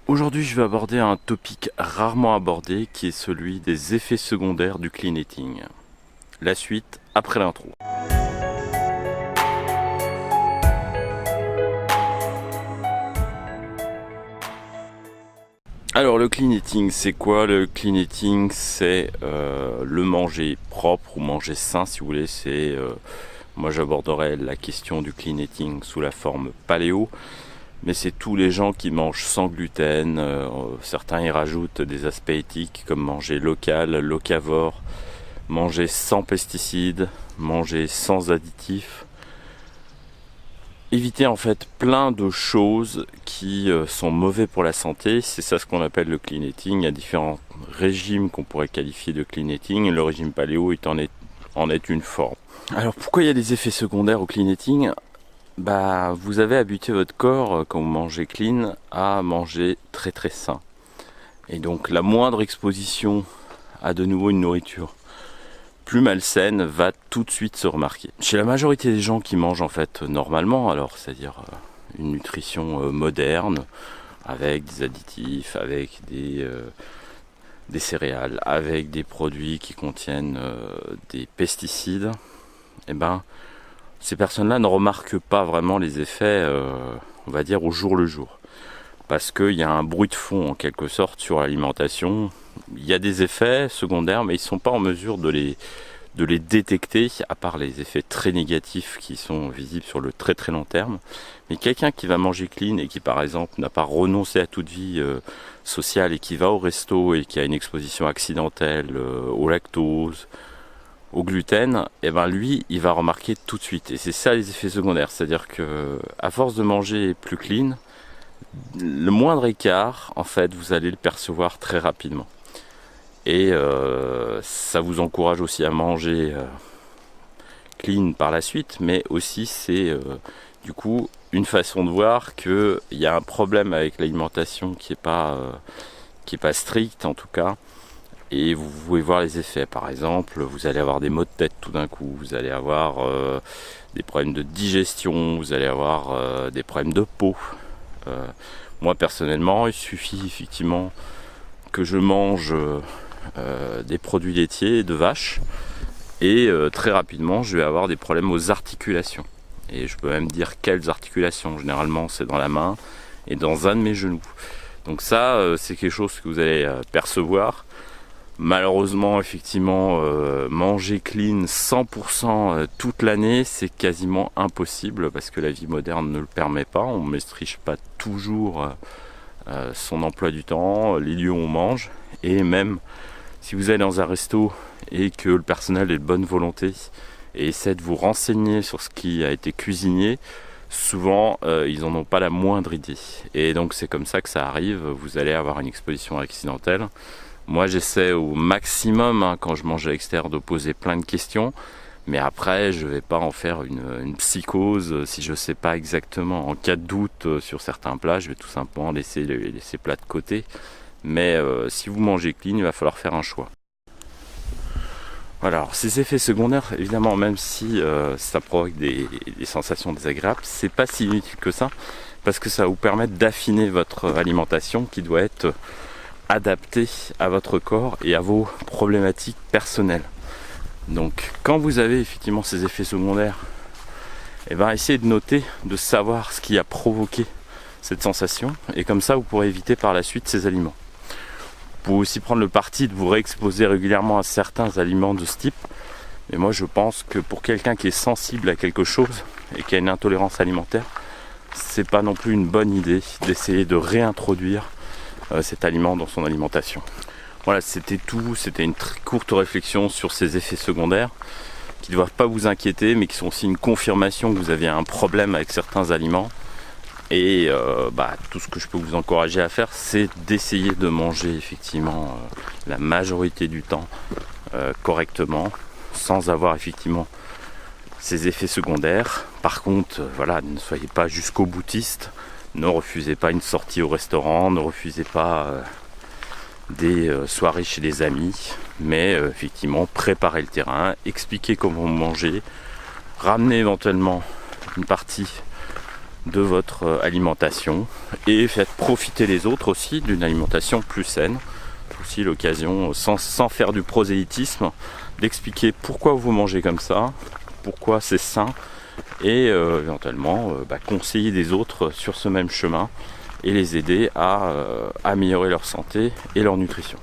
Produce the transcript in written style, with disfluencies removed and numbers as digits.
Aujourd'hui, je vais aborder un topic rarement abordé qui est celui des effets secondaires du clean eating. La suite après l'intro. Alors le clean eating, c'est quoi? Le clean eating, c'est le manger propre ou manger sain si vous voulez. Moi j'aborderai la question du clean eating sous la forme paléo. Mais c'est tous les gens qui mangent sans gluten. Certains y rajoutent des aspects éthiques comme manger local, locavore, manger sans pesticides, manger sans additifs. Éviter en fait plein de choses qui sont mauvais pour la santé. C'est ça ce qu'on appelle le clean eating. Il y a différents régimes qu'on pourrait qualifier de clean eating. Le régime paléo en est une forme. Alors pourquoi il y a des effets secondaires au clean eating? Vous avez habitué votre corps, quand vous mangez clean, à manger très très sain. Et donc la moindre exposition à de nouveau une nourriture plus malsaine va tout de suite se remarquer. Chez la majorité des gens qui mangent en fait normalement, alors c'est-à-dire une nutrition moderne, avec des additifs, avec des céréales, avec des produits qui contiennent des pesticides, ces personnes-là ne remarquent pas vraiment les effets, on va dire, au jour le jour. Parce qu'il y a un bruit de fond, en quelque sorte, sur l'alimentation. Il y a des effets secondaires, mais ils ne sont pas en mesure de les détecter, à part les effets très négatifs qui sont visibles sur le très très long terme. Mais quelqu'un qui va manger clean et qui, par exemple, n'a pas renoncé à toute vie sociale et qui va au resto et qui a une exposition accidentelle au lactose, au gluten, lui, il va remarquer tout de suite. Et c'est ça les effets secondaires. C'est-à-dire que à force de manger plus clean, le moindre écart, en fait, vous allez le percevoir très rapidement. Et ça vous encourage aussi à manger clean par la suite, mais aussi c'est du coup une façon de voir qu'il y a un problème avec l'alimentation qui est pas stricte en tout cas. Et vous pouvez voir les effets. Par exemple, vous allez avoir des maux de tête tout d'un coup, vous allez avoir des problèmes de digestion, vous allez avoir des problèmes de peau. Moi personnellement, il suffit effectivement que je mange des produits laitiers de vache et très rapidement je vais avoir des problèmes aux articulations. Et je peux même dire quelles articulations. Généralement c'est dans la main et dans un de mes genoux. Donc ça c'est quelque chose que vous allez percevoir. Malheureusement, effectivement, manger clean 100% toute l'année, c'est quasiment impossible parce que la vie moderne ne le permet pas. On ne maîtrise pas toujours son emploi du temps, les lieux où on mange. Et même si vous allez dans un resto et que le personnel est de bonne volonté et essaie de vous renseigner sur ce qui a été cuisiné, souvent ils n'en ont pas la moindre idée. Et donc c'est comme ça que ça arrive, vous allez avoir une exposition accidentelle. Moi j'essaie au maximum quand je mange à l'extérieur de poser plein de questions, mais après je vais pas en faire une psychose si je sais pas exactement. En cas de doute sur certains plats, je vais tout simplement laisser ces plats de côté. Mais si vous mangez clean, il va falloir faire un choix. Voilà, alors ces effets secondaires, évidemment, même si ça provoque des sensations désagréables, c'est pas si inutile que ça, parce que ça va vous permettre d'affiner votre alimentation qui doit être adapté à votre corps et à vos problématiques personnelles. Donc quand vous avez effectivement ces effets secondaires, essayez de noter, de savoir ce qui a provoqué cette sensation, et comme ça vous pourrez éviter par la suite ces aliments. Vous pouvez aussi prendre le parti de vous réexposer régulièrement à certains aliments de ce type, mais moi je pense que pour quelqu'un qui est sensible à quelque chose et qui a une intolérance alimentaire, c'est pas non plus une bonne idée d'essayer de réintroduire cet aliment dans son alimentation. Voilà, c'était tout. C'était une très courte réflexion sur ces effets secondaires qui ne doivent pas vous inquiéter, mais qui sont aussi une confirmation que vous avez un problème avec certains aliments. Et tout ce que je peux vous encourager à faire, c'est d'essayer de manger effectivement la majorité du temps correctement, sans avoir effectivement ces effets secondaires. Par contre, ne soyez pas jusqu'au boutiste. Ne refusez pas une sortie au restaurant, ne refusez pas des soirées chez des amis, mais effectivement préparez le terrain, expliquez comment manger, ramenez éventuellement une partie de votre alimentation et faites profiter les autres aussi d'une alimentation plus saine. Aussi l'occasion, sans faire du prosélytisme, d'expliquer pourquoi vous mangez comme ça, pourquoi c'est sain et éventuellement conseiller des autres sur ce même chemin et les aider à améliorer leur santé et leur nutrition.